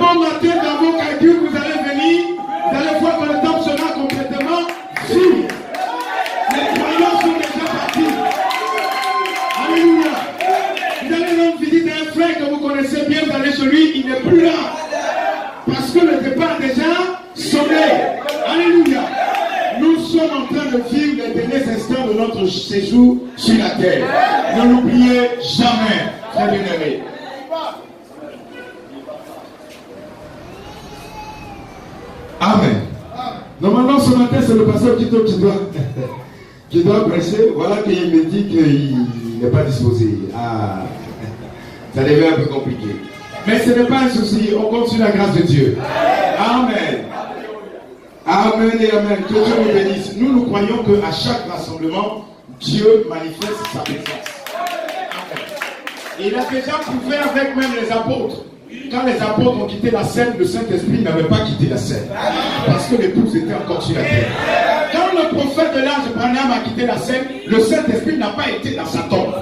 bon matin dans vos calculs, vous allez venir, vous allez voir que le temple sera complètement vide. Les croyants sont déjà partis. Alléluia. Vous allez rendre visite à un frère que vous connaissez bien, vous allez chez lui, il n'est plus là. Parce que le départ a déjà sonné. Alléluia. Nous sommes en train de vivre les derniers instants de notre séjour sur la terre. Ne l'oubliez jamais, très bien-aimés. Amen. Normalement, ce matin, c'est le pasteur qui doit prêcher. Voilà qu'il me dit qu'il n'est pas disposé. Ah, ça devient un peu compliqué. Mais ce n'est pas un souci. On compte sur la grâce de Dieu. Amen. Amen et amen. Que Dieu nous bénisse. Nous croyons qu'à chaque rassemblement, Dieu manifeste sa présence. Amen. Il a déjà prouvé avec même les apôtres. Quand les apôtres ont quitté la scène, le Saint-Esprit n'avait pas quitté la scène. Parce que l'épouse était encore sur la terre. Quand le prophète de l'âge Branham a quitté la scène, le Saint-Esprit n'a pas été dans sa tombe.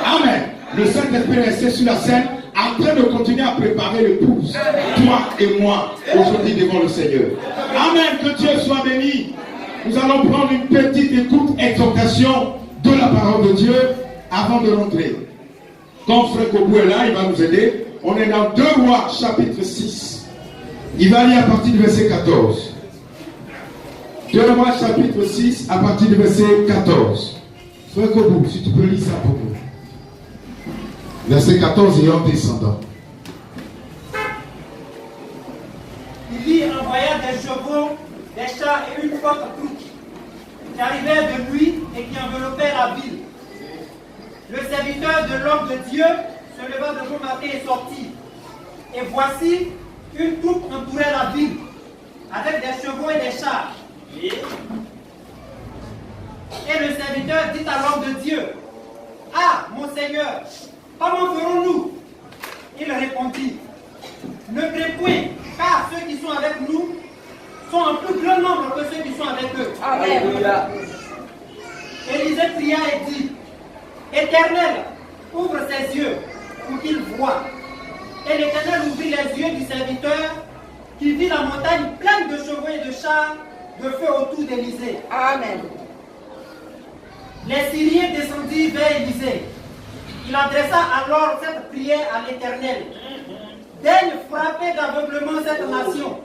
Amen. Le Saint-Esprit est resté sur la scène en train de continuer à préparer l'épouse, toi et moi, aujourd'hui devant le Seigneur. Amen, que Dieu soit béni. Nous allons prendre une petite écoute, exhortation de la parole de Dieu avant de rentrer. Quand Frère Kobou est là, il va nous aider. On est dans 2 Rois, chapitre 6. Il va lire à partir du verset 14. 2 Rois, chapitre 6, à partir du verset 14. Frère Kobou, si tu peux lire ça pour nous. Verset 14 et en descendant. Il y envoya des chevaux, des chars et une forte troupe qui arrivèrent de nuit et qui enveloppèrent la ville. Le serviteur de l'homme de Dieu se leva de bon matin et sortit. Et voici, une troupe entourait la ville, avec des chevaux et des chars. Et le serviteur dit à l'homme de Dieu, « Ah, mon Seigneur, comment ferons-nous » Il répondit, « Ne crée point, car ceux qui sont avec nous sont en plus grand nombre que ceux qui sont avec eux. » Amen. Élisée pria et dit, « Éternel, ouvre ses yeux pour qu'il voie. » Et l'Éternel ouvrit les yeux du serviteur qui vit la montagne pleine de chevaux et de chars de feu autour d'Élisée. Amen. Les Syriens descendirent vers Élisée. Il adressa alors cette prière à l'Éternel. Daigne frapper d'aveuglement cette nation.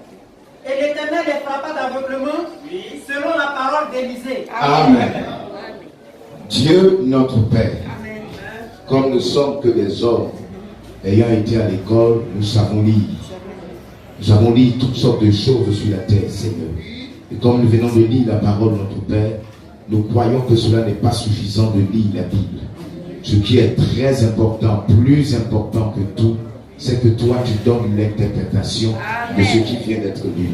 Et l'Éternel les frappa d'aveuglement selon la parole d'Élisée. Amen. Dieu notre Père, comme nous sommes que des hommes, ayant été à l'école, nous savons lire. Nous avons lu toutes sortes de choses sur la terre, Seigneur. Et comme nous venons de lire la parole de notre Père, nous croyons que cela n'est pas suffisant de lire la Bible. Ce qui est très important, plus important que tout, c'est que toi tu donnes l'interprétation de ce qui vient d'être lu.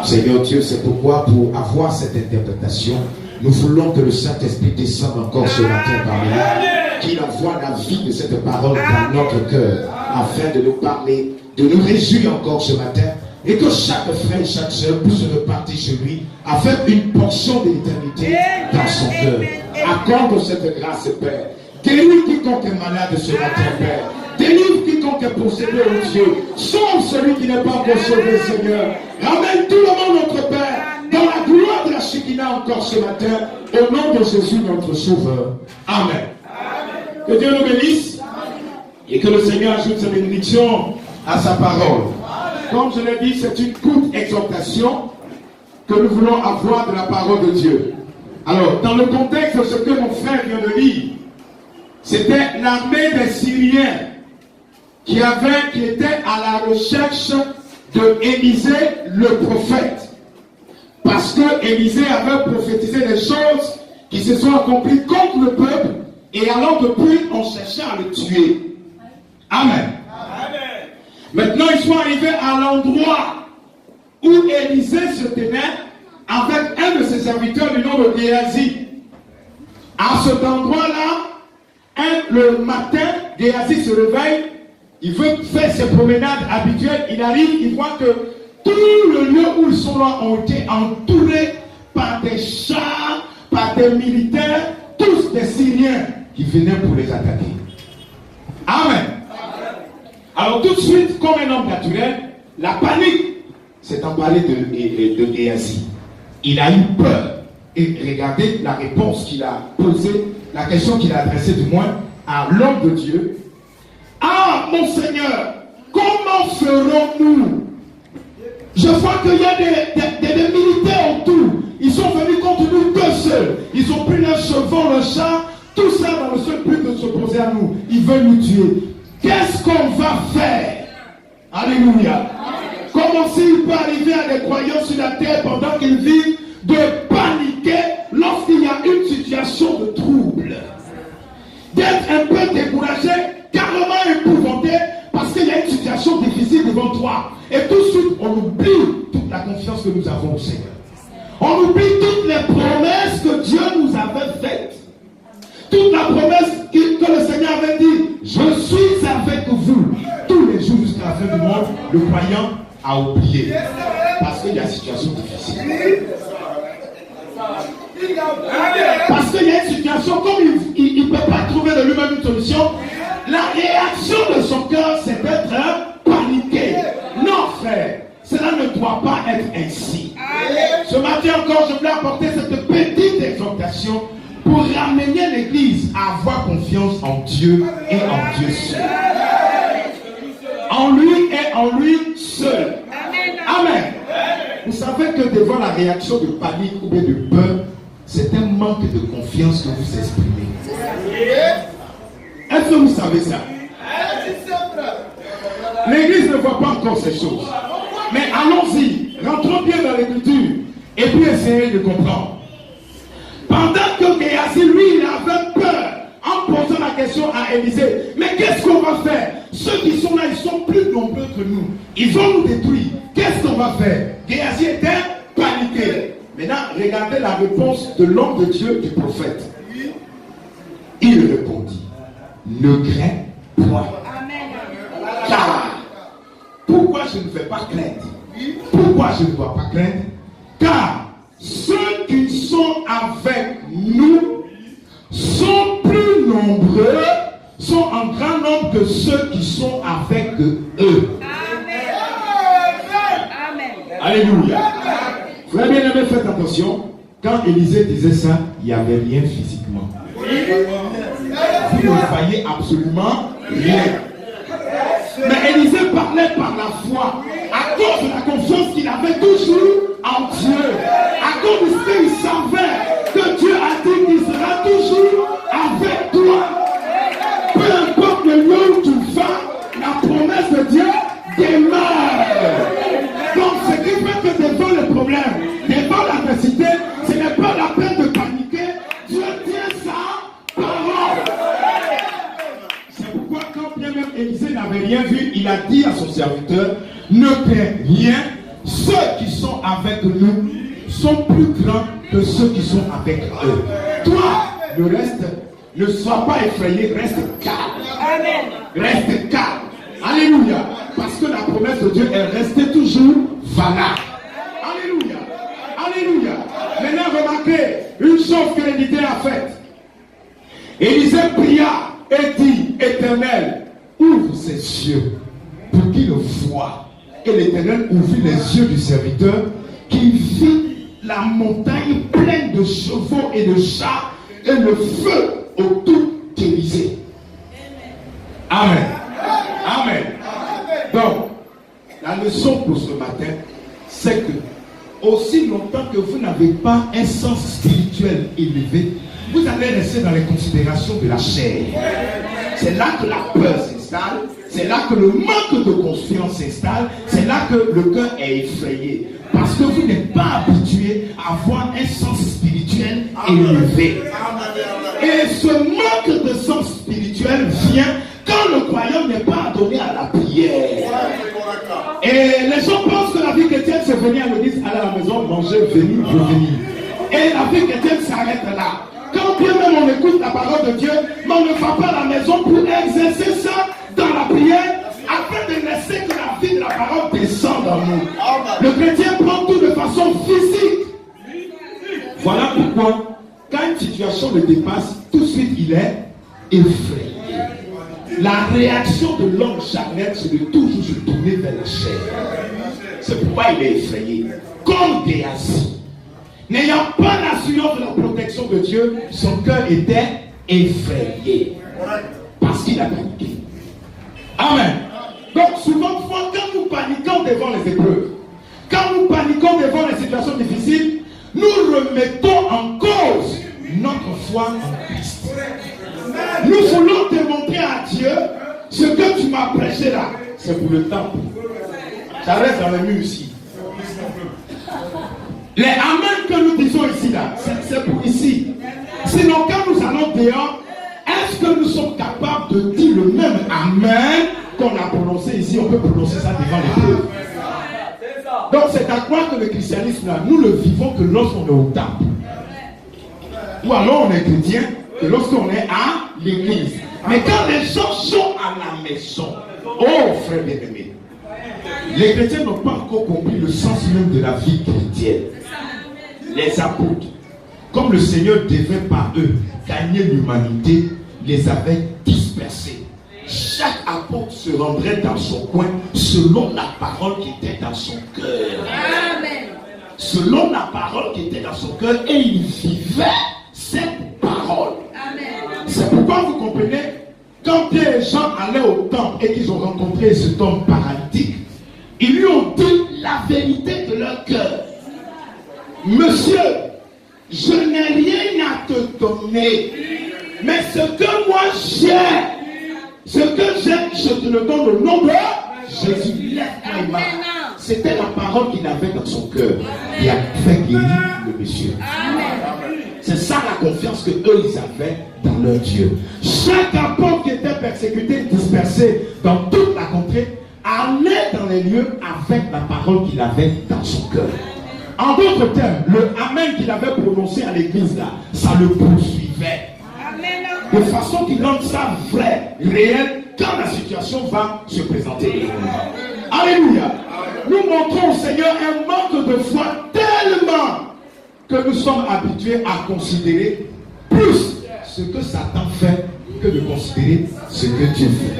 Seigneur Dieu, c'est pourquoi pour avoir cette interprétation, nous voulons que le Saint-Esprit descende encore ce matin parmi nous, qu'il envoie la vie de cette parole dans notre cœur, afin de nous parler, de nous réjouir encore ce matin, et que chaque frère et chaque soeur puisse repartir chez lui, afin une portion de l'éternité dans son cœur. Accorde cette grâce, Père. Guéris quiconque est malade ce matin, Père. Délivre quiconque est possédé, oh Dieu. Sauve celui qui n'est pas encore sauvé, Seigneur. Ramène tout le monde, notre Père, dans la gloire de la Shekinah encore ce matin, au nom de Jésus, notre Sauveur. Amen. Que Dieu nous bénisse et que le Seigneur ajoute sa bénédiction à sa parole. Comme je l'ai dit, c'est une courte exhortation que nous voulons avoir de la parole de Dieu. Alors, dans le contexte de ce que mon frère vient de lire, c'était l'armée des Syriens qui était à la recherche de Élisée le prophète. Parce que Élisée avait prophétisé des choses qui se sont accomplies contre le peuple, et alors depuis, on cherchait à le tuer. Amen. Amen. Maintenant, ils sont arrivés à l'endroit où Élisée se tenait avec un de ses serviteurs du nom de Géasi. À cet endroit-là, le matin, Géasi se réveille, il veut faire ses promenades habituelles, il arrive, il voit que tout le lieu où ils sont là ont été entourés par des chars, par des militaires, tous des Syriens qui venaient pour les attaquer. Amen. Alors tout de suite, comme un homme naturel, La panique, c'est en parler de Géasi. Il a eu peur. Et regardez la réponse qu'il a posée, la question qu'il a adressée du moins à l'homme de Dieu. Ah, mon Seigneur, comment ferons-nous? Je vois qu'il y a des militaires autour. Ils sont venus contre nous deux seuls. Ils ont pris leurs chevaux, leurs chars, tout ça dans le seul but de s'opposer à nous. Ils veulent nous tuer. Qu'est-ce qu'on va faire? Alléluia. Comment s'il peut arriver à des croyants sur la terre pendant qu'ils vivent de paniquer lorsqu'il y a une situation de trouble, d'être un peu découragé, carrément épouvanté parce qu'il y a une situation difficile devant toi, et tout de suite on oublie toute la confiance que nous avons au Seigneur, on oublie toutes les promesses que Dieu nous avait faites, toute la promesse que le Seigneur avait dit: je suis avec vous tous les jours jusqu'à la fin du monde. Le croyant a oublié parce qu'il y a une situation difficile. Parce qu'il y a une situation, comme il ne peut pas trouver de lui-même une solution, la réaction de son cœur, c'est d'être paniqué. Non, frère, cela ne doit pas être ainsi. Ce matin encore, je voulais apporter cette petite exhortation pour ramener l'Église à avoir confiance en Dieu et en Dieu seul. En lui et en lui seul. Amen. Vous savez que devant la réaction de panique ou bien de peur, c'est un manque de confiance que vous exprimez. Est-ce que vous savez ça? L'Église ne voit pas encore ces choses. Mais allons-y, rentrons bien dans l'Écriture et puis essayez de comprendre. Pendant que Géasi, lui, il avait peur en posant la question à Élisée: mais qu'est-ce qu'on va faire? Ceux qui sont là, ils sont plus nombreux que nous. Ils vont nous détruire. Qu'est-ce qu'on va faire? Géasi était paniqué. Maintenant, regardez la réponse de l'homme de Dieu, du prophète. Il répondit: ne crains point. Car, pourquoi je ne vais pas craindre? Pourquoi je ne dois pas craindre? Car ceux qui sont avec nous sont plus nombreux, sont en grand nombre que ceux qui sont avec eux. Amen. Alléluia. Frère bien-aimé, faites attention. Quand Élisée disait ça, il n'y avait rien physiquement. Vous ne voyez absolument rien. Mais Élisée parlait par la foi, à cause de la confiance qu'il avait toujours en Dieu, à cause de ce qu'il savait que Dieu a dit qu'il sera toujours avec toi. Peu importe le lieu où tu vas, la promesse de Dieu demeure. Donc ce qui fait que devant le problème, devant l'adversité, ce n'est pas la peine de paniquer. Dieu tient sa parole. C'est pourquoi quand bien même Élisée n'avait rien vu, il a dit à son serviteur: ne crains rien, ceux qui sont avec nous sont plus grands que ceux qui sont avec eux. Toi, le reste, ne sois pas effrayé, reste calme. Amen. Reste calme. Alléluia. Parce que la promesse de Dieu est restée toujours valable. Alléluia. Alléluia. Maintenant, remarquez une chose que l'Éternité a faite. Élisée pria et dit: Éternel, ouvre ses yeux pour qu'il voie. Et l'Éternel ouvrit les yeux du serviteur, qui vit la montagne pleine de chevaux et de chars et le feu autour d'Élisée. Amen. Amen. Donc, la leçon pour ce matin, c'est que aussi longtemps que vous n'avez pas un sens spirituel élevé, vous allez rester dans les considérations de la chair. C'est là que la peur s'installe, c'est là que le manque de confiance s'installe, c'est là que le cœur est effrayé. Parce que vous n'êtes pas habitué à avoir un sens spirituel élevé. Et ce manque de sens spirituel vient quand le croyant n'est pas donné à la prière. Et les gens pensent que la vie chrétienne, c'est venir à l'église, aller à la maison, manger, venir, revenir. Et la vie chrétienne s'arrête là. Quand bien même on écoute la parole de Dieu, mais on ne va pas à la maison pour exercer ça dans la prière, afin de laisser que la vie de la parole descende en nous. Le chrétien prend tout de façon physique. Voilà pourquoi, quand une situation le dépasse, tout de suite il est effrayé. La réaction de l'homme charnel, c'est de toujours se tourner vers la chair. C'est pourquoi il est effrayé. Comme Géasi, n'ayant pas l'assurance de la protection de Dieu, son cœur était effrayé. Parce qu'il a paniqué. Amen. Donc souvent, quand nous paniquons devant les épreuves, quand nous paniquons devant les situations difficiles, nous remettons en cause notre foi en Christ. Nous voulons démontrer à Dieu ce que tu m'as prêché là, c'est pour le temple. Ça reste dans le mur ici. Les amen que nous disons ici là, c'est pour ici. Sinon, quand nous allons dehors, est-ce que nous sommes capables de dire le même amen qu'on a prononcé ici? On peut prononcer ça devant les peuples. Donc c'est à croire que le christianisme là, nous le vivons que lorsqu'on est au temple. Ou alors on est chrétien que lorsqu'on est à l'église. Mais quand les gens sont à la maison, oh frère bien-aimé, les chrétiens n'ont pas encore compris le sens même de la vie chrétienne. Les apôtres, comme le Seigneur devait par eux gagner l'humanité, les avait dispersés. Chaque apôtre se rendrait dans son coin selon la parole qui était dans son cœur. Amen. Selon la parole qui était dans son cœur, et il vivait cette parole. Amen. C'est pourquoi vous comprenez, quand des gens allaient au temple et qu'ils ont rencontré cet homme paralytique, ils lui ont dit la vérité de leur cœur. Monsieur, je n'ai rien à te donner, mais ce que moi j'ai, je te le donne au nom de Jésus. Lève-toi. C'était la parole qu'il avait dans son cœur qui a fait guérir le monsieur. C'est ça la confiance que eux ils avaient dans leur Dieu. Chaque apôtre qui était persécuté, dispersé dans toute la contrée, allait dans les lieux avec la parole qu'il avait dans son cœur. En d'autres termes, le amen qu'il avait prononcé à l'église là, ça le poursuivait. De façon qu'il rende ça vrai, réel, quand la situation va se présenter. Alléluia. Nous montrons au Seigneur un manque de foi tellement que nous sommes habitués à considérer plus ce que Satan fait que de considérer ce que Dieu fait.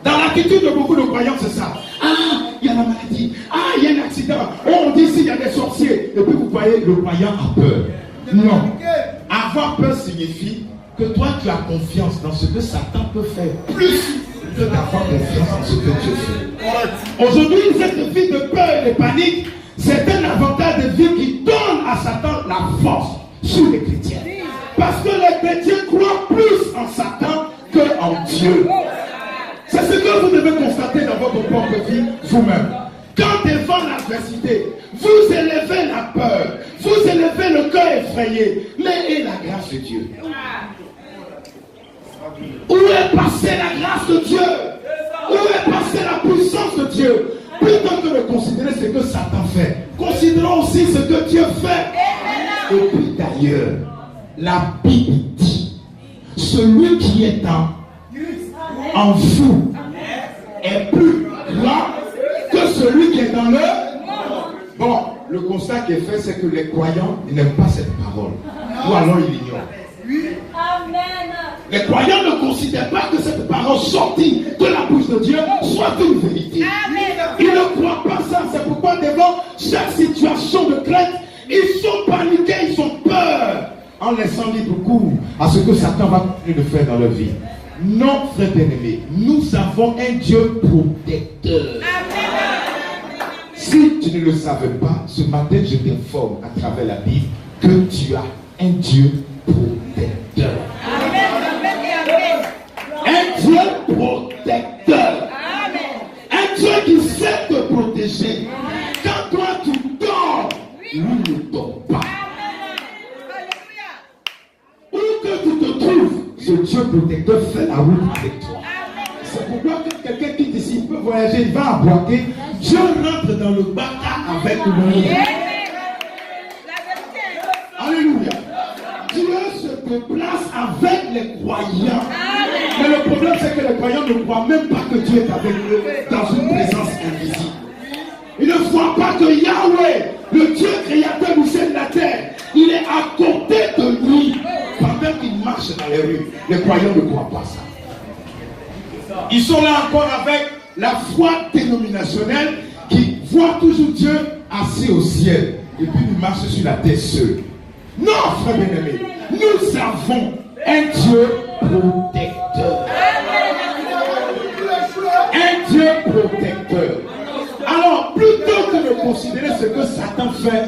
Dans l'attitude de beaucoup de croyants, c'est ça. Ah, il y a la maladie. Ah, il y a un accident. Oh, on dit ici, il y a des sorciers. Et puis vous voyez, le croyant a peur. Non. Avoir peur signifie que toi, tu as confiance dans ce que Satan peut faire. Plus que d'avoir confiance en ce que Dieu fait. Aujourd'hui, cette vie de peur et de panique, c'est un avantage de vie qui donne à Satan la force sur les chrétiens. Parce que les chrétiens croient plus en Satan qu'en Dieu. C'est ce que vous devez constater dans votre propre vie vous-même. Quand devant l'adversité, vous élevez la peur, vous élevez le cœur effrayé, mais et la grâce de Dieu? Où est passée la grâce de Dieu? Où est passée la puissance de Dieu? Plutôt que de considérer ce que Satan fait, considérons aussi ce que Dieu fait. Et puis d'ailleurs, la Bible dit, celui qui est en vous est plus grand que celui qui est dans le monde. Bon, le constat qui est fait, c'est que les croyants n'aiment pas cette parole. Ou alors ils l'ignorent. Amen. Les croyants ne considèrent pas que cette parole sortie de la bouche de Dieu soit une vérité. Amen. Ils ne croient pas ça. C'est pourquoi devant chaque situation de crainte, ils sont paniqués, ils ont peur, en laissant libre cours à ce que Satan va continuer de faire dans leur vie. Non, frère bien-aimé, nous avons un Dieu protecteur. Amen. Si tu ne le savais pas, ce matin je t'informe à travers la Bible que tu as un Dieu protecteur. Amen. Un Dieu protecteur. Amen. Un Dieu qui sait te protéger. Quand toi tu dors, lui ne dort pas. Où que tu te trouves, ce Dieu protecteur fait la route avec toi. C'est pourquoi quand quelqu'un quitte ici, il peut voyager, il va à Boaké, Dieu rentre dans le baka avec le Alléluia. Dieu se déplace avec les croyants. Mais le problème, c'est que les croyants ne croient même pas que Dieu est avec eux dans une présence invisible. Ils ne voient pas que Yahweh, le Dieu créateur du ciel et de la terre, il est à côté de lui pendant qu'il marche dans les rues. Les croyants ne croient pas ça. Ils sont là encore avec la foi dénominationnelle qui voit toujours Dieu assis au ciel et puis il marche sur la terre seul. Non, frère bien-aimé, nous avons un Dieu protecteur. Un Dieu protecteur. Alors, plutôt que de considérer ce que Satan fait,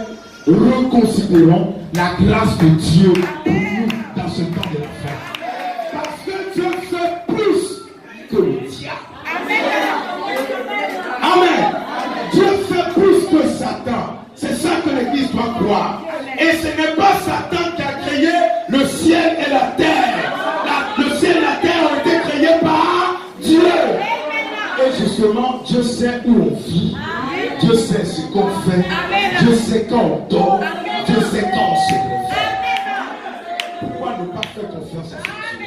reconsidérons la grâce de Dieu pour nous dans ce temps de la fin. Parce que Dieu fait plus que le diable. Amen. Dieu fait plus que Satan. C'est ça que l'Église doit croire. Et ce n'est pas Satan qui a créé le ciel et la terre. Le ciel et la terre ont été créés par Dieu. Et justement, Dieu sait où on vit. Dieu sait ce qu'on fait. Dieu sait quand on dort. Dieu sait quand on se réveille. Pourquoi ne pas faire confiance à ce Dieu?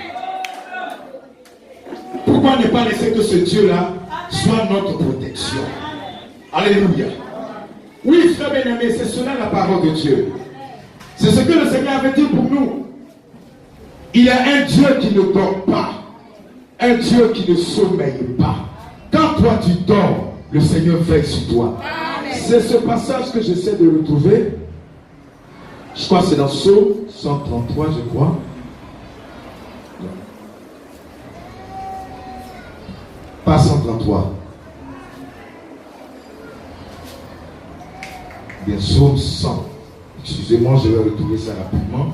Pourquoi ne pas laisser que ce Dieu-là soit notre protection? Alléluia. Oui, frère bien-aimé, c'est cela la parole de Dieu. C'est ce que le Seigneur avait dit pour nous. Il y a un Dieu qui ne dort pas. Un Dieu qui ne sommeille pas. Quand toi tu dors, le Seigneur veille sur toi. C'est ce passage que j'essaie de retrouver. Je crois que c'est dans Psaume 133, je crois. Pas 133. Bien, Psaume 100. Excusez-moi, je vais retrouver ça rapidement.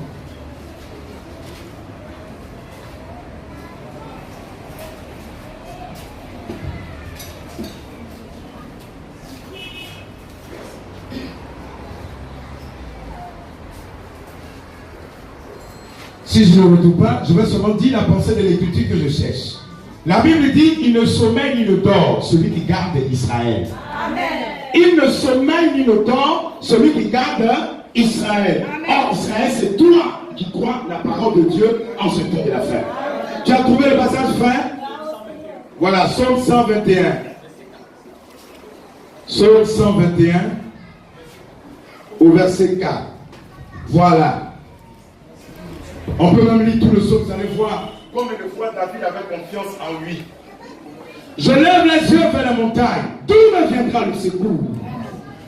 Si je ne retrouve pas, je vais seulement dire la pensée de l'Écriture que je cherche. La Bible dit, il ne sommeille ni ne dort, celui qui garde Israël. Amen. Il ne sommeille ni ne dort, celui qui garde Israël. Or, Israël, c'est toi qui crois la parole de Dieu en ce temps de la fin. Tu as trouvé le passage, frère? Voilà, Psaume 121. Psaume 121, au verset 4. Voilà. On peut même lire tout le psaume, vous allez voir combien de fois David avait confiance en lui. Je lève les yeux vers la montagne. D'où me viendra le secours?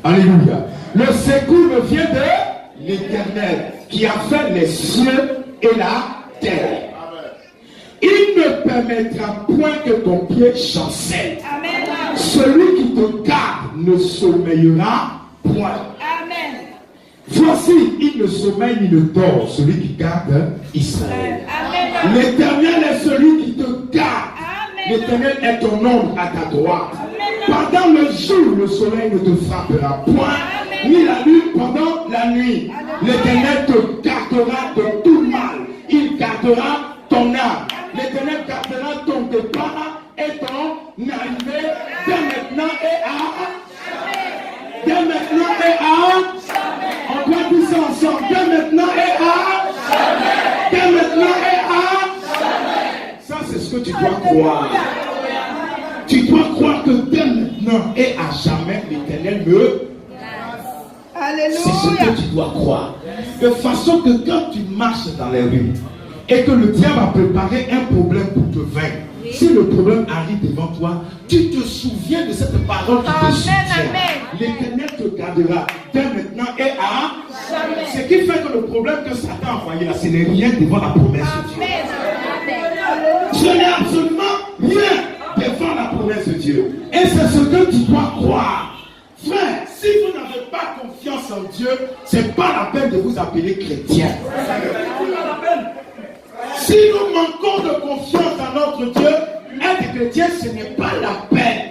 Alléluia. Le secours me vient de l'Éternel qui a fait les cieux et la terre. Il ne permettra point que ton pied chancelle. Celui qui te garde ne sommeillera point. Amen. Voici, il ne sommeille ni ne dort, celui qui garde Israël. L'Éternel est celui qui te garde. L'Éternel est ton ombre à ta droite. Pendant le jour, le soleil ne te frappera point, ni la lune pendant la nuit. L'Éternel te gardera de tout mal. Il gardera ton âme. L'Éternel gardera ton départ et ton arrivée dès maintenant et à. Dès maintenant et à. On doit dire ça ensemble. Dès maintenant et à. Dès maintenant et à. Ça, c'est ce que tu dois croire. Tu dois croire que dès maintenant et à jamais, l'Éternel me. Alléluia. C'est ce que tu dois croire. De façon que quand tu marches dans les rues et que le diable a préparé un problème pour te vaincre, si le problème arrive devant toi, tu te souviens de cette parole qui te soutient. L'Éternel te gardera dès maintenant et à jamais. Ce qui fait que le problème que Satan a envoyé là, ce n'est rien devant la promesse de Dieu. Ce n'est absolument rien devant la promesse de Dieu. Et c'est ce que tu dois croire. Frère, si vous n'avez pas confiance en Dieu, ce n'est pas la peine de vous appeler chrétien. Si nous manquons de confiance en notre Dieu, être chrétien, ce n'est pas la peine.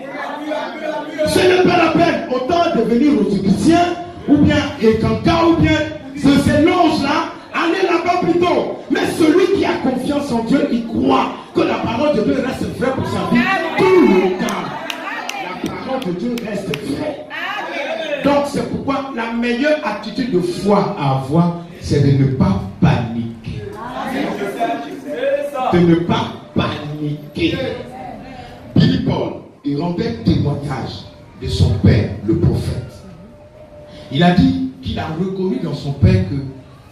Ce n'est pas la peine. Autant devenir rosicrucien, ou bien écanca, ou bien ces loges-là, allez là-bas plutôt. Mais celui qui a confiance en Dieu, il croit que la parole de Dieu reste vraie pour sa vie tout le temps. La parole de Dieu reste vraie. Donc c'est pourquoi la meilleure attitude de foi à avoir, c'est de ne pas paniquer. De ne pas paniquer. Billy Paul, il rendait témoignage de son père, le prophète. Il a dit qu'il a reconnu dans son père que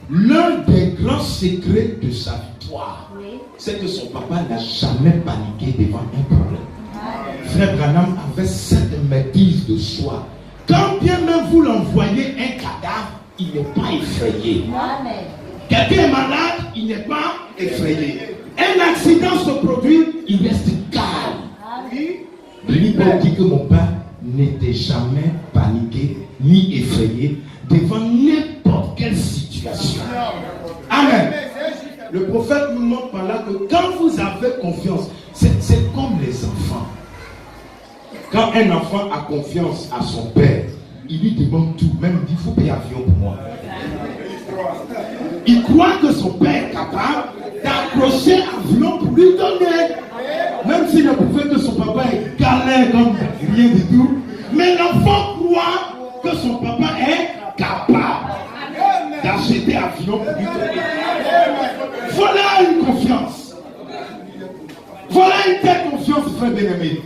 l'un des grands secrets de sa vie, foi, c'est que son papa n'a jamais paniqué devant un problème. Frère Branham avait cette maîtrise de soi. Quand bien même vous l'envoyez un cadavre, il n'est pas effrayé. Quelqu'un est malade, il n'est pas effrayé. Un accident se produit, il reste calme. Lui dit que mon père n'était jamais paniqué ni effrayé devant n'importe quelle situation. Amen. Le prophète nous montre par là que quand vous avez confiance, c'est comme les enfants. Quand un enfant a confiance à son père, il lui demande tout. Même il dit, il faut payer l'avion pour moi. Il croit que son père est capable d'accrocher l'avion pour lui donner. Même s'il ne pouvait que son papa est galère comme rien du tout. Mais l'enfant croit que son papa est capable d'acheter l'avion pour lui donner. Voilà une confiance. Voilà une telle confiance, frère bien-aimé.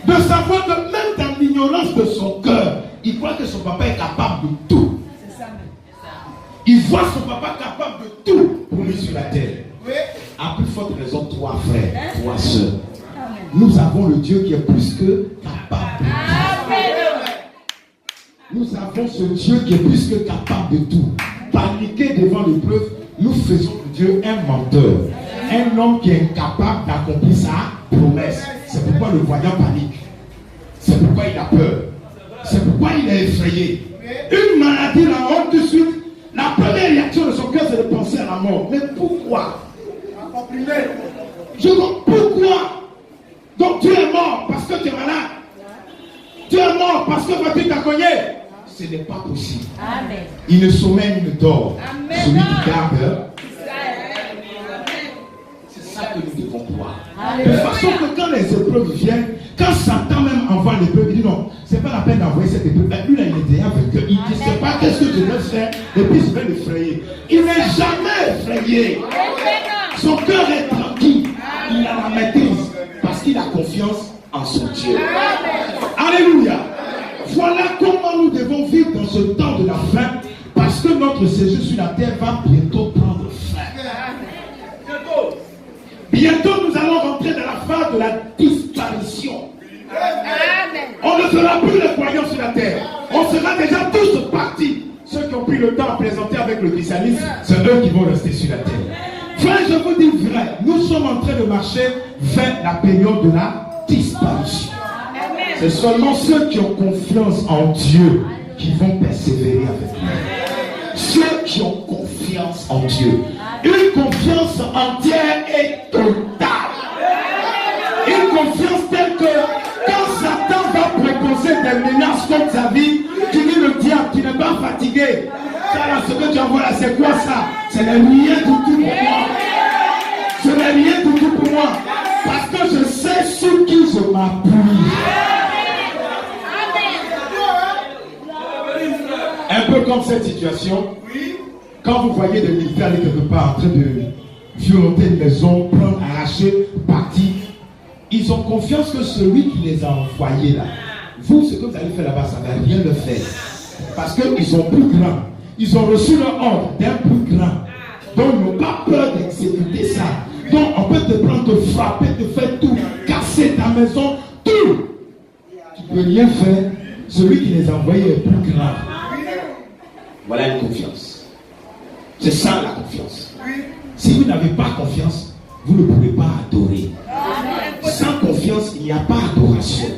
De savoir que même dans l'ignorance de son cœur, il croit que son papa est capable de tout. Il voit son papa capable de tout pour lui sur la terre. À plus forte raison, toi frères, toi sœurs. Nous avons le Dieu qui est plus que capable de tout. Nous avons ce Dieu qui est plus que capable de tout. Paniquer devant l'épreuve, nous faisons de Dieu un menteur. Un homme qui est incapable d'accomplir sa promesse. C'est pourquoi le voyant panique. C'est pourquoi il a peur. C'est pourquoi il est effrayé. Une maladie la honte tout de suite. La première réaction de son cœur, c'est de penser à la mort. Mais pourquoi? Je dis pourquoi? Donc tu es mort parce que tu es malade. Tu es mort parce que votre fille t'a cogné. Ce n'est pas possible. Amen. Il ne sommeille ni ne dort. Amen. Celui qui garde. C'est ça que nous devons croire. Amen. De façon que quand les épreuves viennent, quand Satan même envoie l'épreuve, il dit non, c'est pas la peine d'envoyer cette épreuve. Lui là, il est déjà vainqueur. Il ne sait pas qu'est-ce que je dois faire et puis je vais l'effrayer. Il n'est jamais effrayé. Son cœur est tranquille. Il a la maîtrise parce qu'il a confiance en son Dieu. Alléluia. Voilà comment nous devons vivre dans ce temps de la fin, parce que notre séjour sur la terre va bientôt prendre fin. Bientôt nous allons rentrer dans la phase de la disparition. On ne sera plus les croyants sur la terre. On sera déjà tous partis. Ceux qui ont pris le temps à présenter avec le christianisme, c'est eux qui vont rester sur la terre. Frère, je vous dis vrai, nous sommes en train de marcher vers la période de la disparition. C'est seulement ceux qui ont confiance en Dieu qui vont persévérer avec lui. Ceux qui ont confiance en Dieu. Une confiance entière et totale. Une confiance telle que quand Satan va proposer des menaces contre sa vie, tu dis le diable, tu n'es pas fatigué. Ça là, ce que tu envoies là, c'est quoi ça? Ce n'est rien du tout pour moi. Ce n'est rien du tout pour moi. Parce que je sais sur qui je m'appuie. Un peu comme cette situation, quand vous voyez des militaires aller quelque part en train de violenter une maison, prendre, arracher, partir, ils ont confiance que celui qui les a envoyés là, vous, ce que vous allez faire là-bas, ça ne va rien le faire. Parce qu'ils sont plus grands. Ils ont reçu leur ordre d'un plus grand. Donc ils n'ont pas peur d'exécuter ça. Donc on peut te prendre, te frapper, te faire tout, casser ta maison, tout. Tu ne peux rien faire. Celui qui les a envoyés est plus grand. Voilà une confiance. C'est ça la confiance. Si vous n'avez pas confiance, vous ne pouvez pas adorer. Sans confiance, il n'y a pas d'adoration.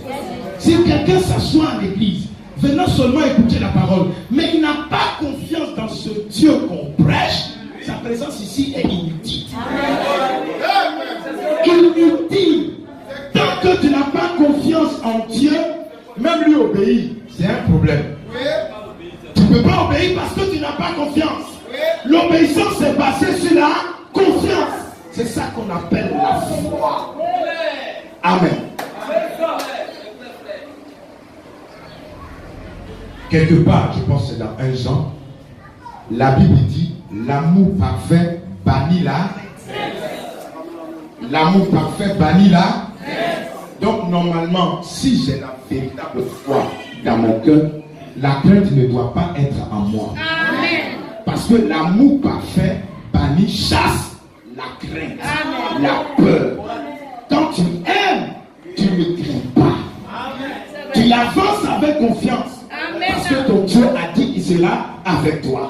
Si quelqu'un s'assoit à l'église, venant seulement écouter la parole, mais il n'a pas confiance dans ce Dieu qu'on prêche, sa présence ici est inutile. Inutile. Tant que tu n'as pas confiance en Dieu, même lui obéit, c'est un problème. Tu ne peux pas obéir parce que tu n'as pas confiance. L'obéissance est basée sur la confiance. C'est ça qu'on appelle la foi. Amen. Quelque part, je pense que c'est dans 1 Jean, la Bible dit l'amour parfait bannit la. L'amour parfait bannit la. Donc normalement, si j'ai la véritable foi dans mon cœur, la crainte ne doit pas être en moi. Amen. Parce que l'amour parfait bannit, chasse la crainte, la peur. Quand tu aimes, tu ne cries pas. Tu avances avec confiance. Parce que ton Dieu a dit qu'il sera avec toi.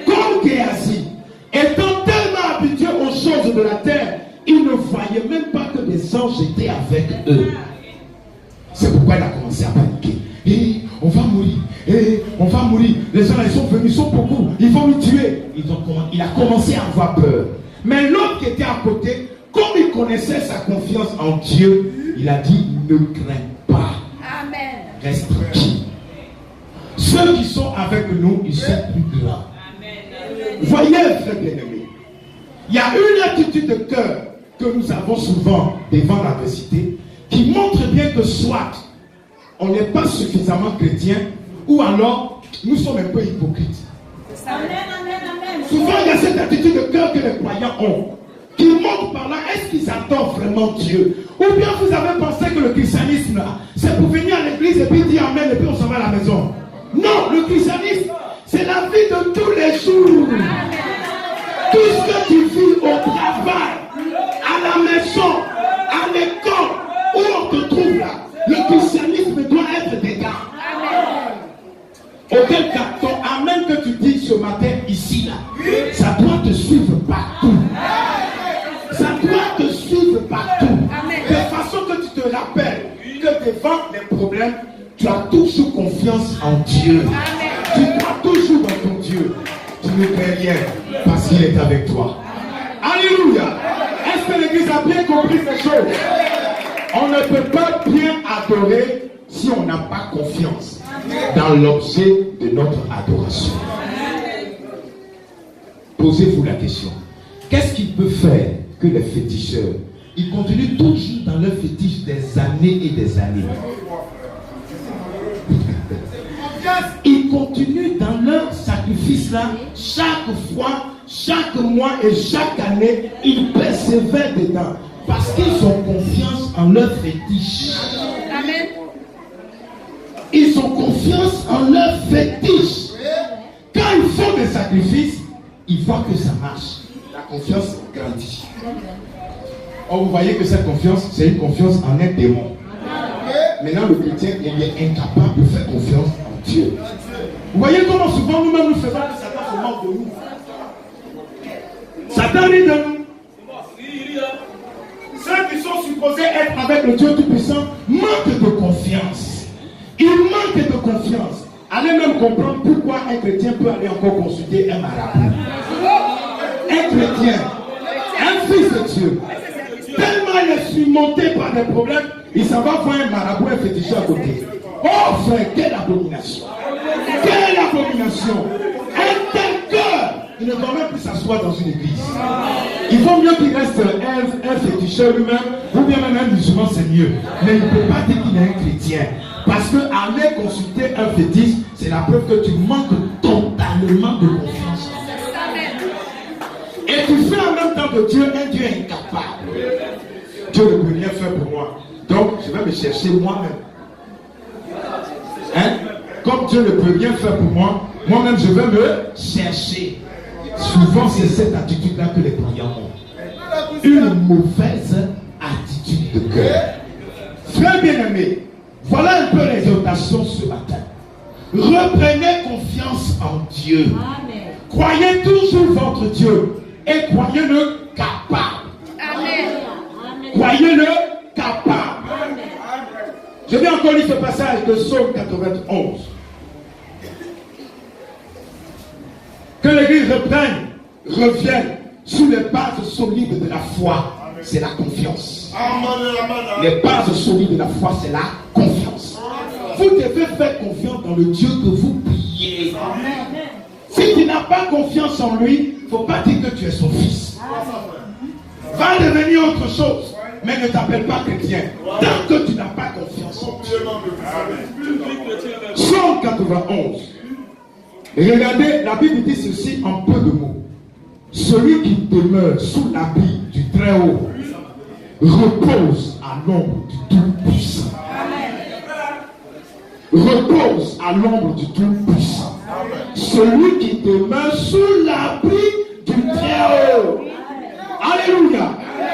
Comme Géasi, étant tellement habitué aux choses de la terre, il ne voyait même pas que des anges étaient avec eux. C'est pourquoi il a commencé à paniquer. On va mourir. On va mourir. Les gens là, ils sont venus, ils sont beaucoup. Ils vont nous tuer. Il a commencé à avoir peur. Mais l'autre qui était à côté, comme il connaissait sa confiance en Dieu, il a dit, ne crains pas. Amen. Reste tranquille. Ceux qui sont avec nous, ils sont plus grands. Voyez, frère bien-aimé, il y a une attitude de cœur que nous avons souvent devant l'adversité qui montre bien que soit on n'est pas suffisamment chrétien ou alors nous sommes un peu hypocrites. Souvent il y a cette attitude de cœur que les croyants ont qui montre par là, est-ce qu'ils adorent vraiment Dieu? Ou bien vous avez pensé que le christianisme là, c'est pour venir à l'église et puis dire amen et puis on s'en va à la maison. Non, le christianisme, c'est la vie de tous les jours. Tout ce que tu vis au travail, à la maison, à l'école, où on te trouve là, le christianisme doit être dedans. Auquel cas, ton amen que tu dis ce matin ici là, ça doit te suivre partout. Ça doit te suivre partout. De façon que tu te rappelles que devant les problèmes, tu as toujours confiance en Dieu. Tu crois toujours dans ton Dieu. Tu ne crains rien parce qu'il est avec toi. Alléluia. Est-ce que l'église a bien compris ces choses? On ne peut pas bien adorer si on n'a pas confiance dans l'objet de notre adoration. Posez-vous la question. Qu'est-ce qui peut faire que les féticheurs, ils continuent toujours dans leur fétiche des années et des années? Ils continuent dans leur sacrifice là, chaque fois, chaque mois et chaque année, ils persévèrent dedans. Parce qu'ils ont confiance en leur fétiche. Amen. Ils ont confiance en leur fétiche. Quand ils font des sacrifices, ils voient que ça marche. La confiance grandit. Or, vous voyez que cette confiance, c'est une confiance en un démon. Maintenant, le chrétien, il est incapable de faire confiance en Dieu. Vous voyez comment souvent nous-mêmes nous faisons que Satan se moque de nous. Satan rit de nous. Ceux qui sont supposés être avec le Dieu Tout-Puissant manquent de confiance. Ils manquent de confiance. Allez même comprendre pourquoi un chrétien peut aller encore consulter un marabout. Un chrétien, un fils de Dieu, tellement il est surmonté par des problèmes, il s'en va voir un marabout, un féticheur à côté. Oh frère, quelle abomination! Quelle abomination! Un tel cœur, il ne doit même plus s'asseoir dans une église. Il vaut mieux qu'il reste un féticheur lui-même, ou bien même un musulman, c'est mieux. Mais il ne peut pas dire qu'il est un chrétien. Parce que aller consulter un fétiche, c'est la preuve que tu manques totalement de confiance. Et tu fais en même temps de Dieu un Dieu incapable. Dieu ne peut rien faire pour moi. Donc, je vais me chercher moi-même. Hein? Comme Dieu ne peut rien faire pour moi, moi-même je vais me chercher. Souvent, c'est cette attitude-là que les croyants ont. Une mauvaise attitude de cœur. Frère bien-aimé, voilà un peu l'exhortation ce matin. Reprenez confiance en Dieu. Amen. Croyez toujours votre Dieu et croyez-le capable. Amen. Croyez-le capable. Amen. Je vais encore lire ce passage de Psaume 91. Que l'Église revienne sur les bases solides de la foi. C'est la confiance. Les bases solides de la foi, c'est la confiance. Vous devez faire confiance dans le Dieu que vous priez. Si tu n'as pas confiance en lui, il ne faut pas dire que tu es son fils. Va devenir autre chose, mais ne t'appelle pas chrétien. Tant que tu n'as pas confiance en Dieu. Psaume 91. Et regardez, la Bible dit ceci en peu de mots. Celui qui demeure sous l'abri du Très-Haut repose à l'ombre du Tout-Puissant. Repose à l'ombre du Tout-Puissant. Celui qui demeure sous l'abri du Très-Haut. Alléluia.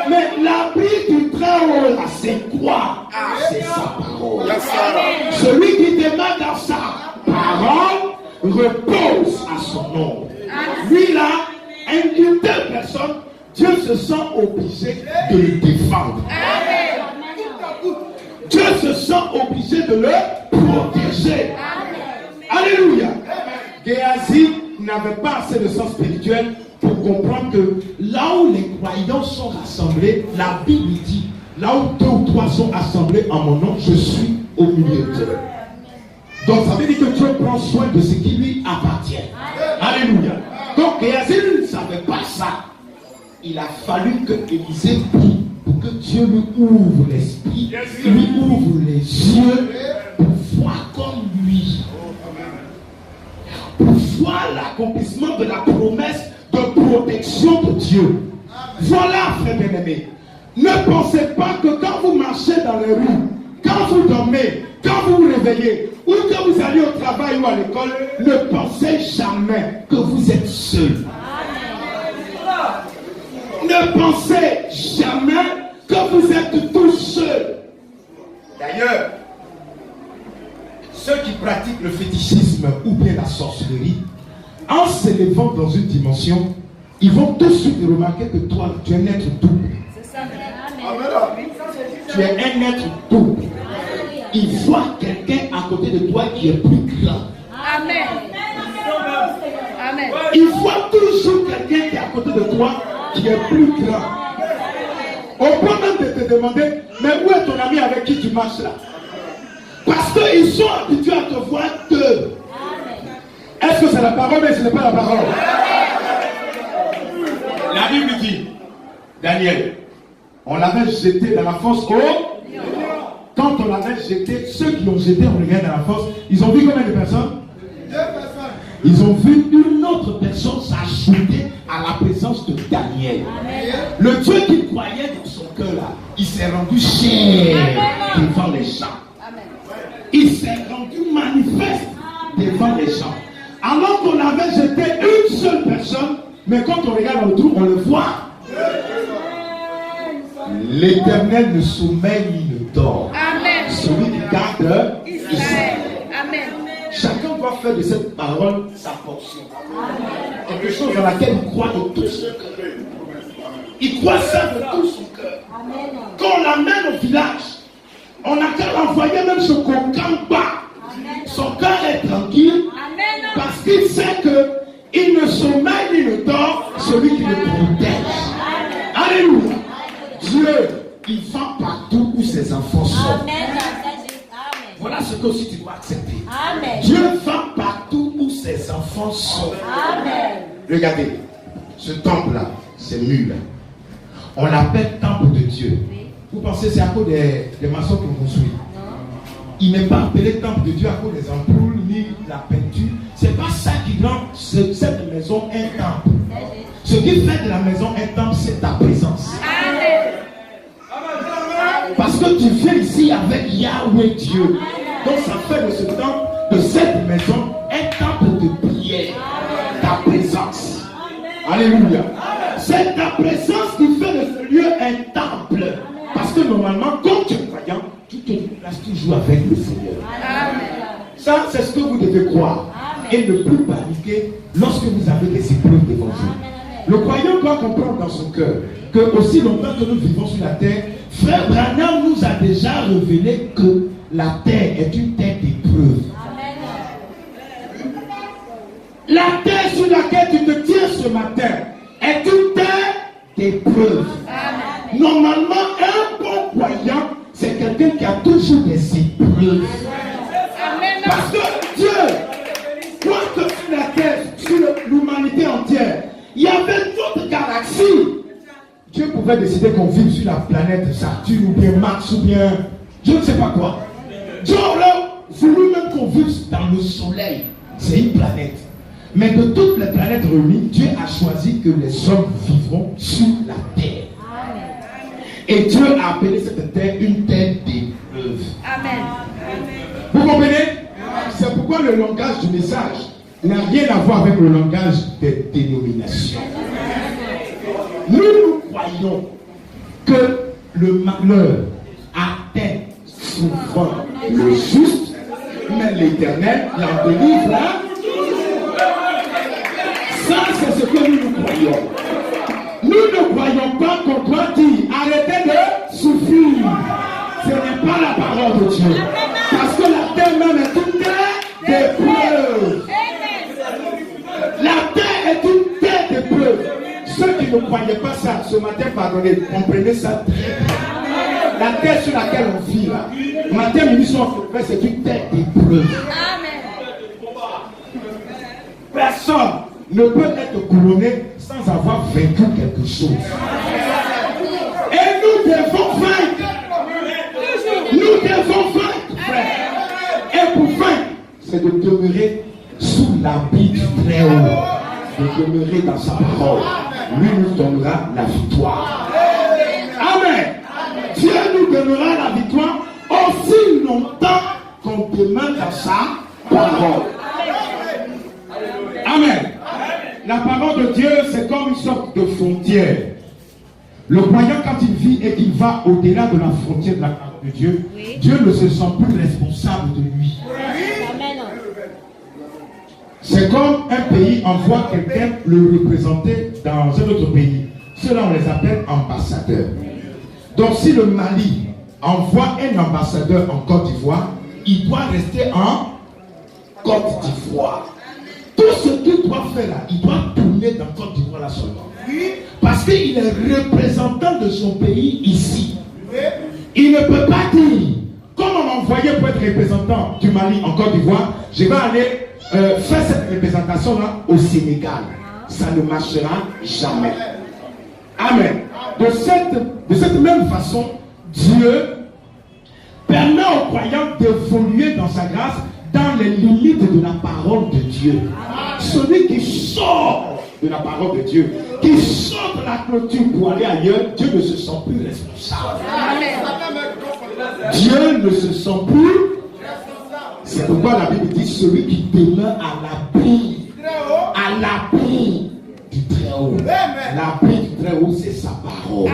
Mais l'abri du Très-Haut, là, c'est quoi? C'est sa parole. Celui qui demeure dans sa parole repose à son nom. Lui là, une telle personne, Dieu se sent obligé de le défendre. Dieu se sent obligé de le protéger. Alléluia. Géasi n'avait pas assez de sens spirituel pour comprendre que là où les croyants sont rassemblés, la Bible dit, là où 2 ou 3 sont assemblés en mon nom, je suis au milieu d'eux. Donc ça veut dire que Dieu prend soin de ce qui lui appartient. Alléluia. Donc Géasi ne savait pas ça. Il a fallu que Élisée prie pour que Dieu lui ouvre l'esprit, lui ouvre les yeux pour voir comme lui. Pour voir l'accomplissement de la promesse de protection de Dieu. Voilà, frère bien-aimé. Ne pensez pas que quand vous marchez dans les rues, quand vous dormez, quand vous vous réveillez, ou quand vous allez au travail ou à l'école, ne pensez jamais que vous êtes seul. Ne pensez jamais que vous êtes tout seul. D'ailleurs, ceux qui pratiquent le fétichisme ou bien la sorcellerie, en s'élevant dans une dimension, ils vont tout de suite remarquer que toi, tu es un être double. C'est ça. Tu es un être double. Ils voient quelqu'un à côté de toi qui est plus grand. Amen. Amen. Ils voient toujours quelqu'un qui est à côté de toi qui est plus grand. Au point même de te demander, mais où est ton ami avec qui tu marches là? Parce qu'ils sont habitués à te voir deux. Est-ce que c'est la parole, mais ce n'est pas la parole? La Bible dit, Daniel, on l'avait jeté dans la fosse au... Quand on l'avait jeté, ceux qui l'ont jeté, on regardé dans la fosse, ils ont vu combien de personnes? 2 personnes. Ils ont vu une autre personne s'ajouter à la présence de Daniel. Amen. Le Dieu qu'il croyait dans son cœur là, il s'est rendu cher devant les gens. Amen. Il s'est rendu manifeste devant les gens. Alors qu'on avait jeté une seule personne, mais quand on regarde autour, on le voit. L'Éternel ne sommeille ni ne dort. Amen. Celui qui garde Israël. Amen. Chacun doit faire de cette parole sa portion. Amen. Quelque chose dans laquelle il croit de tout son cœur. Il croit ça de tout son cœur. Amen. Quand on l'amène au village, on n'a qu'à l'envoyer même ce coquin bas. Son cœur est tranquille. Amen. Parce qu'il sait qu'il ne sommeille ni ne dort celui qui le protège. Amen. Alléluia. Dieu, il va partout où ses enfants sont. Amen. Voilà ce que aussi tu dois accepter. Amen. Dieu va partout où ses enfants sont. Amen. Regardez, ce temple-là, ce mur-là, on l'appelle temple de Dieu. Oui. Vous pensez que c'est à cause des maçons qui l'ont construit? Il n'est pas appelé temple de Dieu à cause des ampoules ni la peinture. C'est pas ça qui rend cette maison un temple. Ce qui fait de la maison un temple, c'est ta présence. Amen. Parce que tu viens ici avec Yahweh Dieu. Donc ça fait de ce temple, de cette maison, un temple de prière. Ta présence. Alléluia. C'est ta présence qui fait de ce lieu un temple. Parce que normalement, quand tu es croyant, tu te places toujours avec le Seigneur. Ça, c'est ce que vous devez croire. Et ne plus paniquer lorsque vous avez des épreuves devant vous. Le croyant doit comprendre dans son cœur que aussi longtemps que nous vivons sur la terre, Frère Branham nous a déjà révélé que la terre est une terre d'épreuve. La terre sur laquelle tu te tiens ce matin est une terre d'épreuve. Normalement, un bon croyant, c'est quelqu'un qui a toujours des épreuves. Parce que Dieu, quand sur la terre, sur l'humanité entière, il y avait d'autres galaxies. Dieu pouvait décider qu'on vive sur la planète Saturne ou bien Mars ou bien je ne sais pas quoi. Dieu aurait voulu même qu'on vive dans le soleil. C'est une planète. Mais de toutes les planètes réunies, Dieu a choisi que les hommes vivront sur la terre. Et Dieu a appelé cette terre une terre d'épreuve. Amen. Vous comprenez? C'est pourquoi le langage du message n'a rien à voir avec le langage des dénominations. Nous croyons que le malheur atteint souvent le juste, mais l'Éternel l'en délivre. Ça, c'est ce que nous croyons. Nous ne croyons pas qu'on doit dire arrêtez de souffrir. Ce n'est pas la parole de Dieu. Parce que la terre même est une terre d'épreuve. La terre est une terre d'épreuve. Ceux qui ne croyaient pas ça, ce matin, pardonnez, comprenez ça très bien. La terre sur laquelle on vit là, matin, midi, soir, c'est une terre d'épreuve. Personne ne peut être couronné sans avoir vaincu quelque chose. Et nous devons vaincre. Nous devons vaincre, frère. Et pour vaincre, c'est de demeurer sous l'habit du Très-Haut. De demeurer dans sa parole. Lui nous donnera la victoire. Amen. Dieu nous donnera la victoire aussi longtemps qu'on demeure dans sa parole. Amen. La parole de Dieu, c'est comme une sorte de frontière. Le croyant, quand il vit et qu'il va au-delà de la frontière de la parole de Dieu, oui, Dieu ne se sent plus responsable de lui. Amen. C'est comme un pays envoie quelqu'un le représenter dans un autre pays. Ceux-là, on les appelle ambassadeurs. Donc, si le Mali envoie un ambassadeur en Côte d'Ivoire, il doit rester en Côte d'Ivoire. Tout ce qu'il doit faire là, il doit tourner dans Côte d'Ivoire là seulement. Parce qu'il est représentant de son pays ici. Il ne peut pas dire, comme on m'a envoyé pour être représentant du Mali en Côte d'Ivoire, je vais aller faire cette représentation là au Sénégal. Ça ne marchera jamais. Amen. De cette même façon, Dieu permet aux croyants d'évoluer dans sa grâce dans les limites de la parole de Dieu. Celui qui sort de la parole de Dieu, qui sort de la clôture pour aller ailleurs, Dieu ne se sent plus responsable. Dieu ne se sent plus. C'est pourquoi la Bible dit celui qui demeure à l'abri du Très-Haut. L'abri du Très-Haut, c'est sa parole.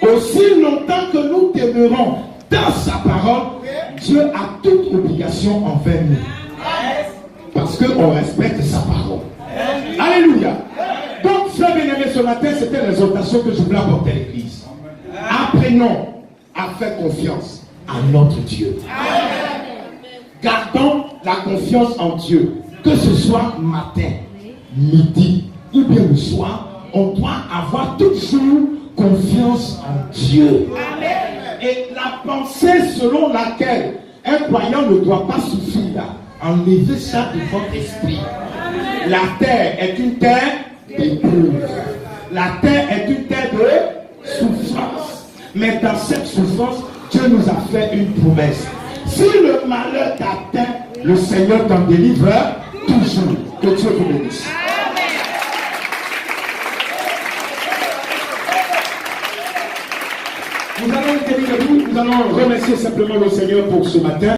Aussi longtemps que nous demeurons dans sa parole, Dieu a toute obligation envers nous. Parce qu'on respecte sa parole. Alléluia. Donc, frère bien-aimé, ce matin, c'était l'exhortation que je voulais apporter à l'église. Apprenons à faire confiance à notre Dieu. Gardons la confiance en Dieu. Que ce soit matin, midi ou bien le soir, on doit avoir toujours confiance en Dieu. Et la pensée selon laquelle un croyant ne doit pas souffrir, enlevez ça de votre esprit. La terre est une terre d'épreuve. La terre est une terre de souffrance. Mais dans cette souffrance, Dieu nous a fait une promesse. Si le malheur t'atteint, le Seigneur t'en délivre toujours. Que Dieu vous bénisse. Nous allons remercier simplement le Seigneur pour ce matin.